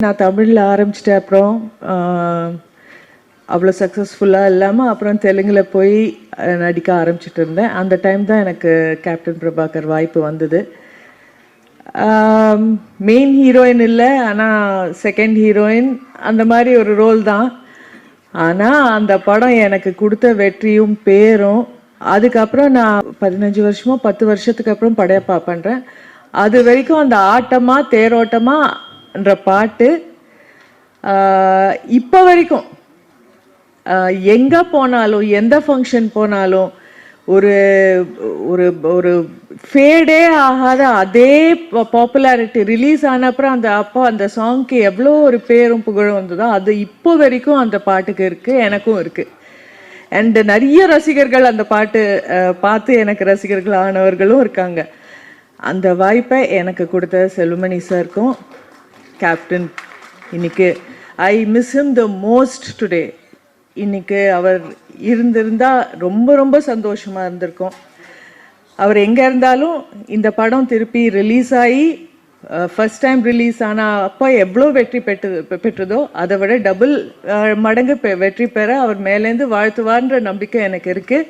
நான் தமிழில் ஆரம்பிச்சிட்டேன். அப்புறம் அவ்வளோ சக்ஸஸ்ஃபுல்லாக இல்லாமல் அப்புறம் தெலுங்கில் போய் நடிக்க ஆரம்பிச்சிட்டு இருந்தேன். அந்த டைம் தான் எனக்கு கேப்டன் பிரபாகர் வாய்ப்பு வந்தது. மெயின் ஹீரோயின் இல்லை, ஆனால் செகண்ட் ஹீரோயின் அந்த மாதிரி ஒரு ரோல் தான். ஆனால் அந்த படம் எனக்கு கொடுத்த வெற்றியும் பேரும். அதுக்கப்புறம் நான் 15 வருஷமோ 10 வருஷத்துக்கு அப்புறம் படையப்பா பண்ணுறேன். அது வரைக்கும் அந்த ஆட்டமா தேரோட்டமான்ற பாட்டு இப்போ வரைக்கும் எங்கே போனாலும் எந்த ஃபங்க்ஷன் போனாலும் ஒரு ஒரு ஒரு ஃபேடே ஆகாத அதே பாப்புலாரிட்டி. ரிலீஸ் ஆன அப்புறம் அந்த சாங்க்கு எவ்வளோ ஒரு பேரும் புகழும் வந்ததோ அது இப்போ வரைக்கும் அந்த பாட்டுக்கு இருக்குது, எனக்கும் இருக்குது. அண்ட் நிறைய ரசிகர்கள் அந்த பாட்டு பார்த்து எனக்கு ரசிகர்கள் ஆனவர்களும் இருக்காங்க. அந்த வாய்ப்பை எனக்கு கொடுத்த செல்வமணி சாருக்கும் கேப்டன் இன்னைக்கு I miss him the most today. இன்னைக்கு அவர் இருந்திருந்தால் ரொம்ப ரொம்ப சந்தோஷமாக இருந்திருக்கும். அவர் எங்கே இருந்தாலும் இந்த படம் திருப்பி ரிலீஸ் ஆகி ஃபர்ஸ்ட் டைம் ரிலீஸ் ஆனால் அப்போ எவ்வளோ வெற்றி பெற்றதோ அதை விட டபுள் மடங்கு வெற்றி பெற அவர் மேலேருந்து வாழ்த்துவார்ன்ற நம்பிக்கை எனக்கு இருக்குது.